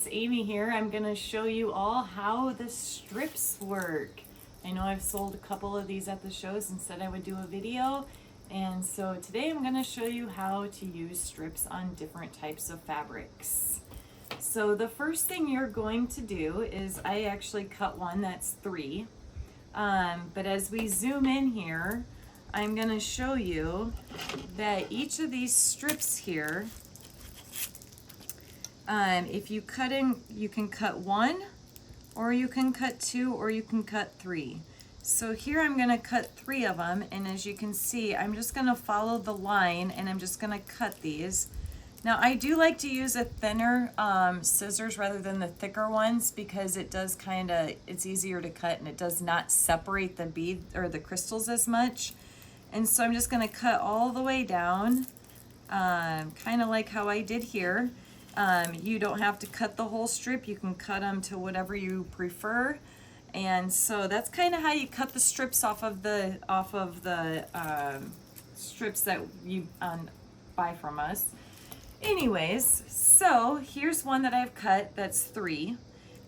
It's Amy here. I'm going to show you all how the strips work. I know I've sold a couple of these at the shows and said I would do a video, and so today I'm going to show you how to use strips on different types of fabrics. So the first thing you're going to do is, I actually cut one that's 3, but as we zoom in here, I'm going to show you that each of these strips here, if you cut in, you can cut 1, or you can cut 2, or you can cut 3. So here I'm going to cut 3 of them, and as you can see, I'm just going to follow the line, and I'm just going to cut these. Now I do like to use a thinner scissors rather than the thicker ones, because it does it's easier to cut, and it does not separate the bead or the crystals as much. And so I'm just going to cut all the way down, kind of like how I did here. You don't have to cut the whole strip, you can cut them to whatever you prefer. And so that's kind of how you cut the strips off of the strips that you buy from us. Anyways, so here's one that I've cut that's 3.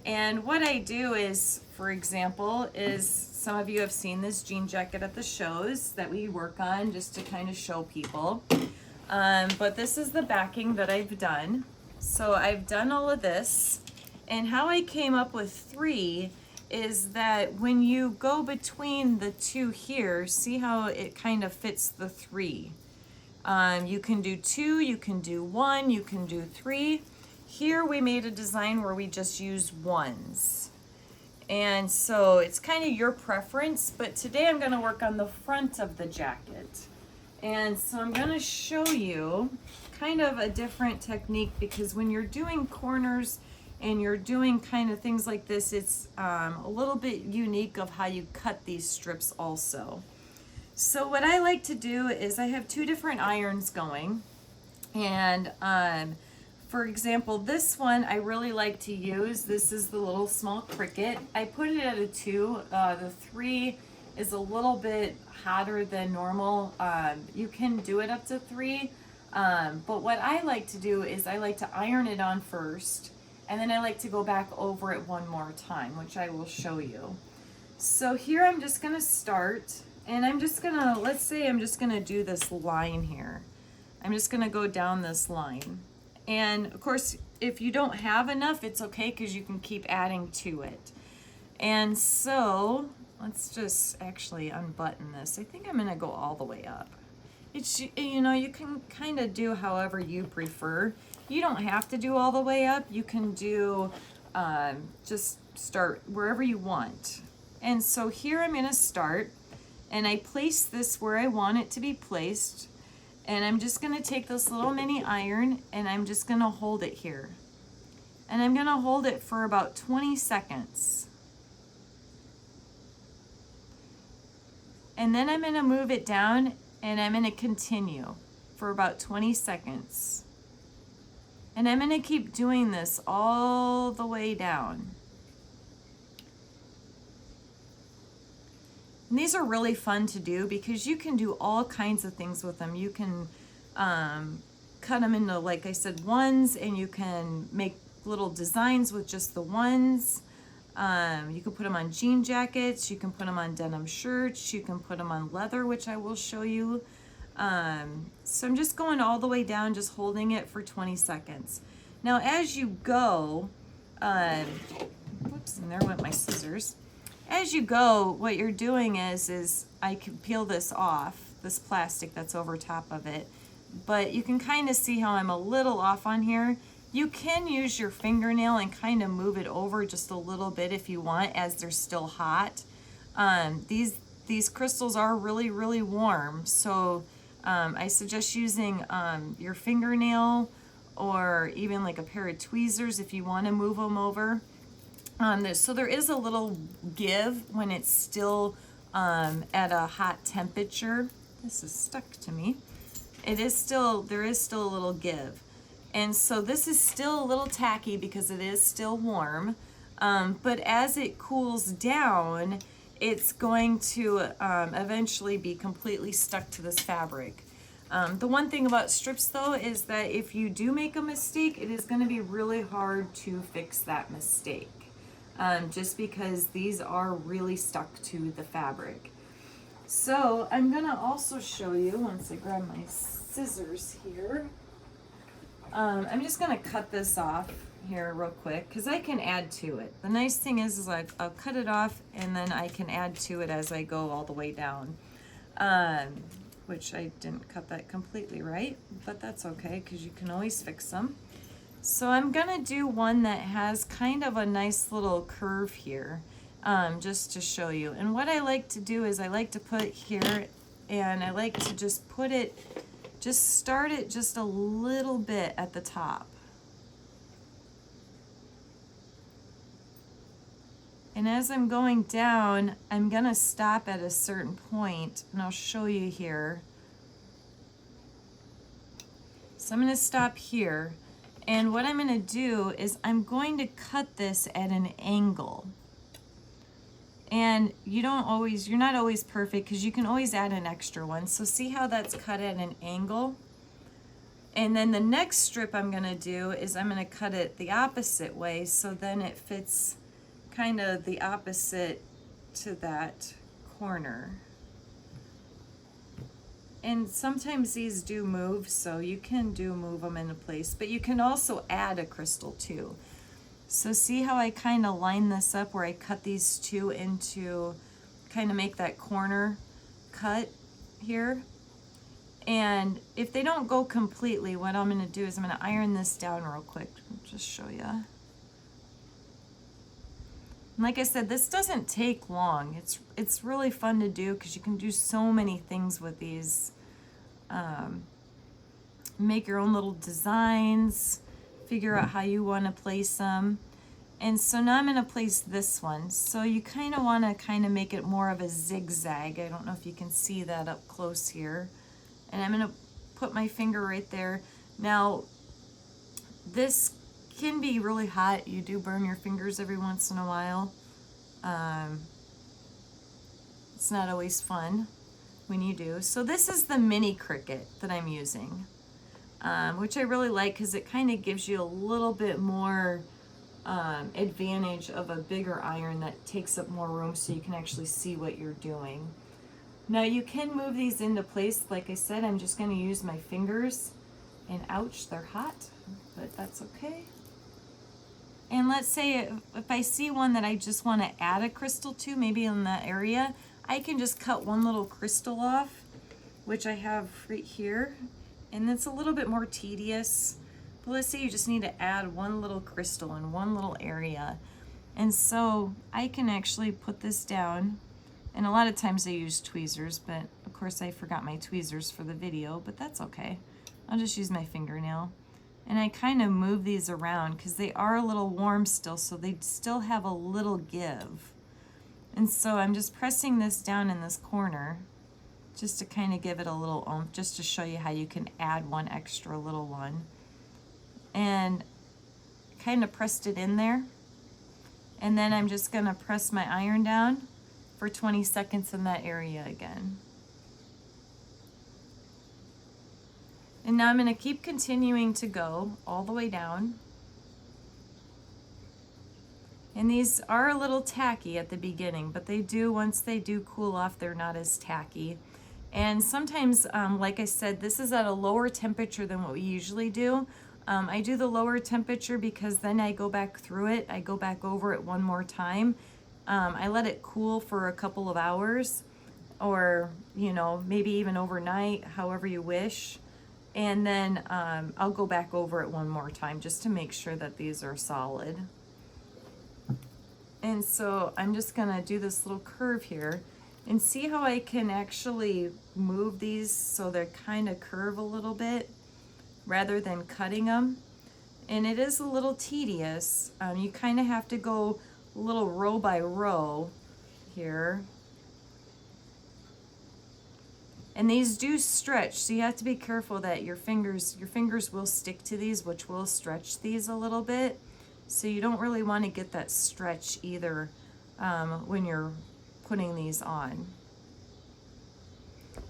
And what I do is, for example, is some of you have seen this jean jacket at the shows that we work on just to kind of show people. But this is the backing that I've done. So I've done all of this, and how I came up with 3 is that when you go between the 2 here, see how it kind of fits the 3. You can do 2, you can do 1, you can do 3. Here we made a design where we just use 1s. And so it's kind of your preference, but today I'm going to work on the front of the jacket. And so I'm going to show you kind of a different technique, because when you're doing corners and you're doing kind of things like this, it's a little bit unique of how you cut these strips also. So what I like to do is, I have 2 different irons going, and for example, this one I really like to use. This is the little small Cricut. I put it at a 2. The 3 is a little bit hotter than normal. You can do it up to 3. But what I like to do is, I like to iron it on first, and then I like to go back over it one more time, which I will show you. So here I'm just going to start, and I'm just going to, let's say I'm just going to do this line here. I'm just going to go down this line. And of course, if you don't have enough, it's okay, because you can keep adding to it. And so let's just actually unbutton this. I think I'm going to go all the way up. It's, you know, you can kind of do however you prefer. You don't have to do all the way up. You can do, just start wherever you want. And so here I'm going to start, and I place this where I want it to be placed. And I'm just going to take this little mini iron, and I'm just going to hold it here. And I'm going to hold it for about 20 seconds. And then I'm going to move it down, and I'm going to continue for about 20 seconds. And I'm going to keep doing this all the way down. And these are really fun to do, because you can do all kinds of things with them. You can cut them into, like I said, 1s, and you can make little designs with just the 1s. You can put them on jean jackets, you can put them on denim shirts, you can put them on leather, which I will show you. So I'm just going all the way down, just holding it for 20 seconds. Now as you go, whoops, and there went my scissors. As you go, what you're doing is I can peel this off, this plastic that's over top of it, but you can kind of see how I'm a little off on here. You can use your fingernail and kind of move it over just a little bit if you want, as they're still hot. These crystals are really, really warm, so I suggest using your fingernail, or even like a pair of tweezers if you want to move them over. So there is a little give when it's still at a hot temperature. This is stuck to me. There is still a little give. And so this is still a little tacky because it is still warm, but as it cools down, it's going to eventually be completely stuck to this fabric. The one thing about strips though is that if you do make a mistake, it is going to be really hard to fix that mistake. Just because these are really stuck to the fabric. So I'm going to also show you, once I grab my scissors here, I'm just going to cut this off here real quick because I can add to it. The nice thing is I'll cut it off and then I can add to it as I go all the way down. Which I didn't cut that completely right, but that's okay because you can always fix them. So I'm gonna do one that has kind of a nice little curve here, just to show you. And what I like to do is I like to put it here, and I like to just put it, just start it just a little bit at the top. And as I'm going down, I'm gonna stop at a certain point, and I'll show you here. So I'm gonna stop here, and what I'm gonna do is I'm going to cut this at an angle. And you're not always perfect because you can always add an extra one. So see how that's cut at an angle? And then the next strip I'm gonna do is I'm gonna cut it the opposite way, so then it fits kind of the opposite to that corner. And sometimes these do move, so you can move them into place, but you can also add a crystal too. So see how I kind of line this up where I cut these two into, kind of make that corner cut here. And if they don't go completely, what I'm gonna do is I'm gonna iron this down real quick, just show you. Like I said, this doesn't take long. It's really fun to do because you can do so many things with these. Make your own little designs, figure out how you want to place them. And so now I'm going to place this one. So you kind of want to make it more of a zigzag. I don't know if you can see that up close here. And I'm going to put my finger right there. Now, this can be really hot. You do burn your fingers every once in a while. It's not always fun when you do. So this is the mini Cricut that I'm using, which I really like because it kind of gives you a little bit more advantage of a bigger iron that takes up more room so you can actually see what you're doing. Now you can move these into place. Like I said, I'm just going to use my fingers, and ouch, they're hot, but that's okay. And let's say if I see one that I just want to add a crystal to, maybe in that area, I can just cut one little crystal off, which I have right here. And it's a little bit more tedious. But let's say you just need to add one little crystal in one little area. And so I can actually put this down. And a lot of times I use tweezers, but of course I forgot my tweezers for the video, but that's okay. I'll just use my fingernail. And I kind of move these around because they are a little warm still, so they still have a little give. And so I'm just pressing this down in this corner just to kind of give it a little oomph, just to show you how you can add one extra little one. And kind of pressed it in there. And then I'm just going to press my iron down for 20 seconds in that area again. And now I'm going to keep continuing to go all the way down. And these are a little tacky at the beginning, but once they do cool off, they're not as tacky. And sometimes, like I said, this is at a lower temperature than what we usually do. I do the lower temperature because then I go back through it. I go back over it one more time. I let it cool for a couple of hours, or, maybe even overnight, however you wish. And then I'll go back over it one more time just to make sure that these are solid. And so I'm just gonna do this little curve here and see how I can actually move these so they're kind of curve a little bit rather than cutting them. And it is a little tedious. You kind of have to go a little row by row here. And these do stretch, so you have to be careful that your fingers will stick to these, which will stretch these a little bit. So you don't really want to get that stretch either when you're putting these on.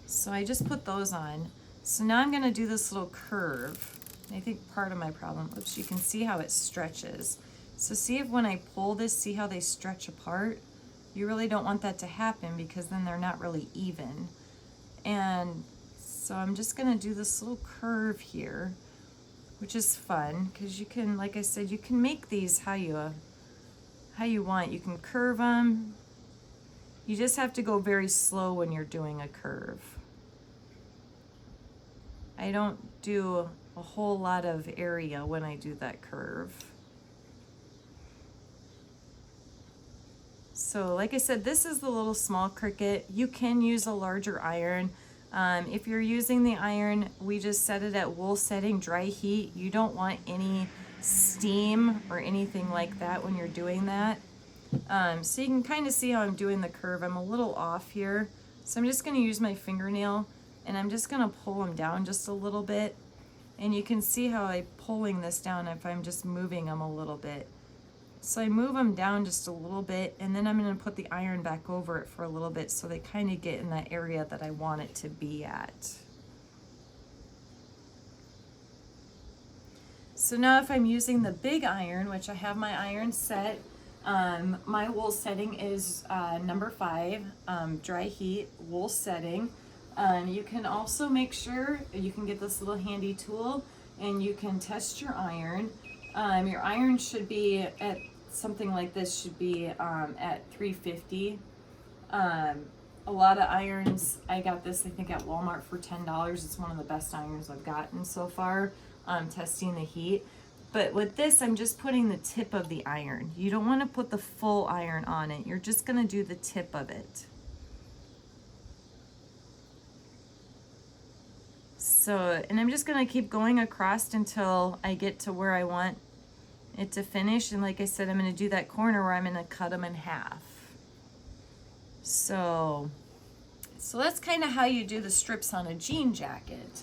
So I just put those on. So now I'm going to do this little curve. I think part of my problem, oops, you can see how it stretches. So see if when I pull this, see how they stretch apart? You really don't want that to happen because then they're not really even. And so I'm just going to do this little curve here, which is fun because you can, like I said, you can make these how you want. You can curve them. You just have to go very slow when you're doing a curve. I don't do a whole lot of area when I do that curve. So like I said, this is the little small Cricut. You can use a larger iron. If you're using the iron, we just set it at wool setting, dry heat. You don't want any steam or anything like that when you're doing that. So you can kind of see how I'm doing the curve. I'm a little off here. So I'm just going to use my fingernail and I'm just going to pull them down just a little bit. And you can see how I'm pulling this down if I'm just moving them a little bit. So I move them down just a little bit and then I'm going to put the iron back over it for a little bit so they kind of get in that area that I want it to be at. So now if I'm using the big iron, which I have my iron set, my wool setting is number 5, dry heat wool setting. You can also make sure you can get this little handy tool and you can test your iron. Your iron should be at something like this, should be at 350. A lot of irons, I got this I think at Walmart for $10. It's one of the best irons I've gotten so far, testing the heat. But with this, I'm just putting the tip of the iron. You don't want to put the full iron on it. You're just going to do the tip of it. So, and I'm just going to keep going across until I get to where I want it to finish. And like I said, I'm going to do that corner where I'm going to cut them in half. So that's kind of how you do the strips on a jean jacket.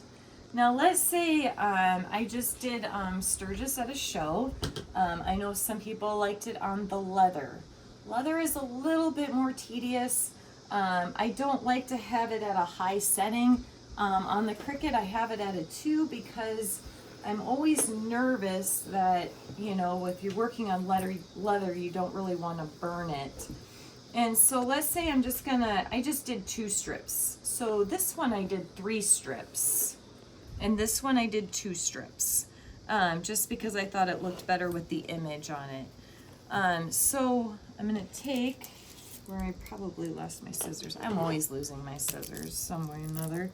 Now let's say I just did Sturgis at a show. I know some people liked it on the leather. Leather is a little bit more tedious. I don't like to have it at a high setting. On the Cricut I have it at a 2 because I'm always nervous that, you know, if you're working on leather you don't really want to burn it. And so let's say I just did 2 strips. So this one I did 3 strips. And this one I did 2 strips, just because I thought it looked better with the image on it. So I'm gonna take, where I probably lost my scissors. I'm always losing my scissors some way or another.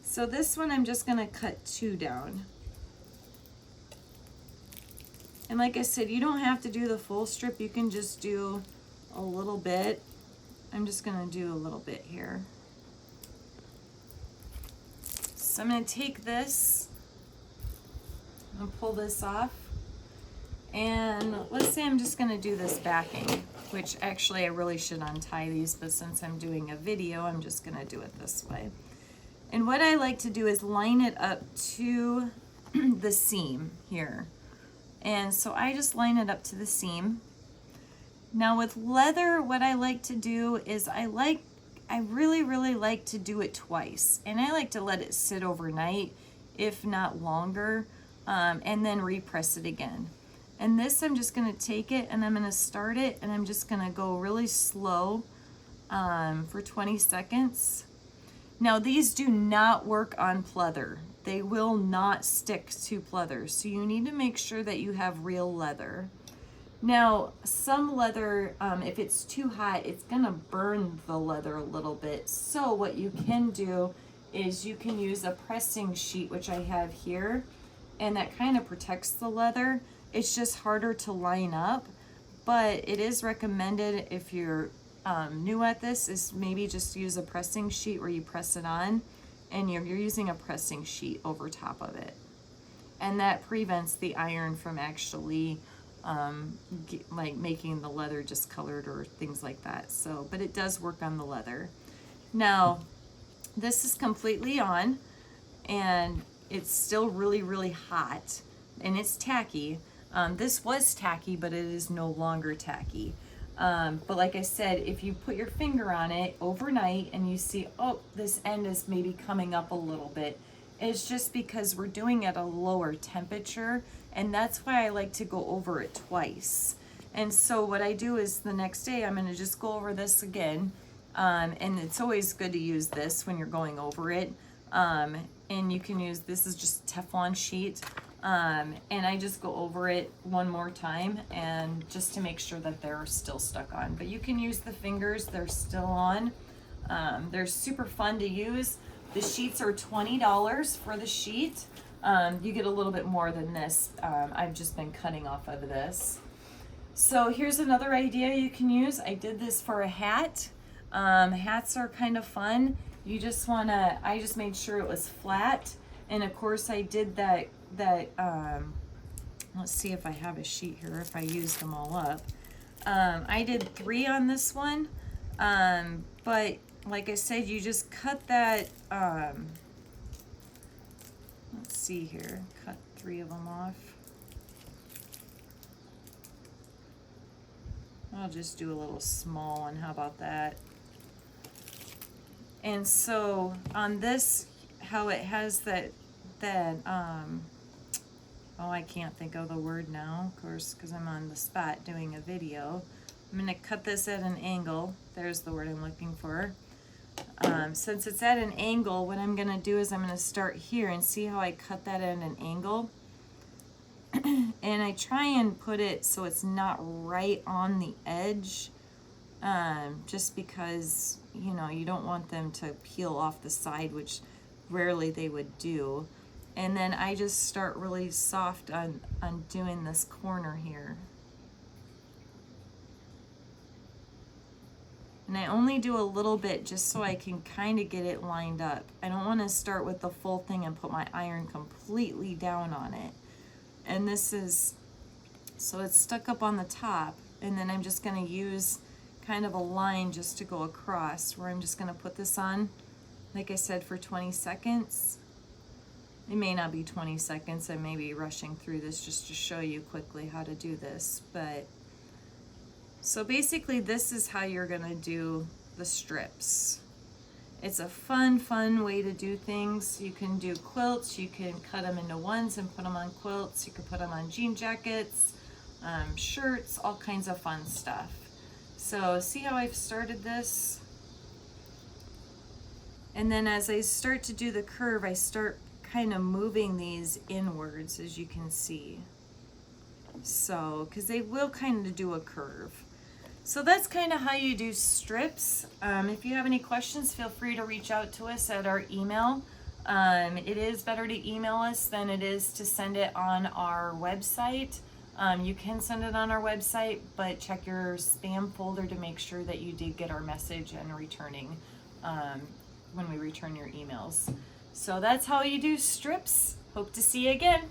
So this one I'm just gonna cut 2 down. And like I said, you don't have to do the full strip, you can just do a little bit. I'm just gonna do a little bit here. So I'm going to take this and pull this off, and let's say I'm just going to do this backing, which actually I really should untie these, but since I'm doing a video I'm just going to do it this way. And what I like to do is line it up to the seam here, and so I just line it up to the seam. Now with leather, what I like to do is I really like to do it twice, and I like to let it sit overnight, if not longer, and then repress it again. And this, I'm just going to take it and I'm going to start it, and I'm just going to go really slow for 20 seconds. Now these do not work on pleather. They will not stick to pleather, so you need to make sure that you have real leather. Now, some leather, if it's too hot, it's gonna burn the leather a little bit. So what you can do is you can use a pressing sheet, which I have here, and that kind of protects the leather. It's just harder to line up, but it is recommended if you're new at this, is maybe just use a pressing sheet where you press it on, and you're using a pressing sheet over top of it. And that prevents the iron from actually like making the leather discolored or things like that. So, but it does work on the leather. Now, this is completely on, and it's still really hot, and it's tacky. This was tacky, but it is no longer tacky. But like I said, if you put your finger on it overnight and you see, oh, this end is maybe coming up a little bit, is just because we're doing it at a lower temperature, and that's why I like to go over it twice. And so what I do is the next day I'm gonna just go over this again, and it's always good to use this when you're going over it. And you can use, this is just Teflon sheet, and I just go over it one more time, and just to make sure that they're still stuck on. But you can use the fingers, they're still on. They're super fun to use. The sheets are $20 for the sheet. You get a little bit more than this. I've just been cutting off of this. So here's another idea you can use. I did this for a hat. Hats are kind of fun. You just wanna, I just made sure it was flat. And of course I did that, let's see if I have a sheet here, if I used them all up. I did 3 on this one. But like I said, you just cut that, let's see here, cut 3 of them off. I'll just do a little small one, how about that? And so on this, how it has that, oh, I can't think of the word now, of course, because I'm on the spot doing a video. I'm gonna cut this at an angle. There's the word I'm looking for. Since it's at an angle, what I'm gonna do is I'm gonna start here and see how I cut that at an angle. And I try and put it so it's not right on the edge, just because, you know, you don't want them to peel off the side, which rarely they would do. And then I just start really soft on doing this corner here. And I only do a little bit just so I can kind of get it lined up. I don't want to start with the full thing and put my iron completely down on it. And this is, so it's stuck up on the top, and then I'm just going to use kind of a line just to go across, where I'm just going to put this on, like I said, for 20 seconds. It may not be 20 seconds, I may be rushing through this just to show you quickly how to do this, but so basically this is how you're going to do the strips. It's a fun way to do things. You can do quilts, you can cut them into ones and put them on quilts, you can put them on jean jackets, shirts, all kinds of fun stuff. So see how I've started this? And then as I start to do the curve, I start kind of moving these inwards, as you can see. So, because they will kind of do a curve. So that's kind of how you do strips. If you have any questions, feel free to reach out to us at our email. It is better to email us than it is to send it on our website. You can send it on our website, but check your spam folder to make sure that you did get our message and returning when we return your emails. So that's how you do strips. Hope to see you again.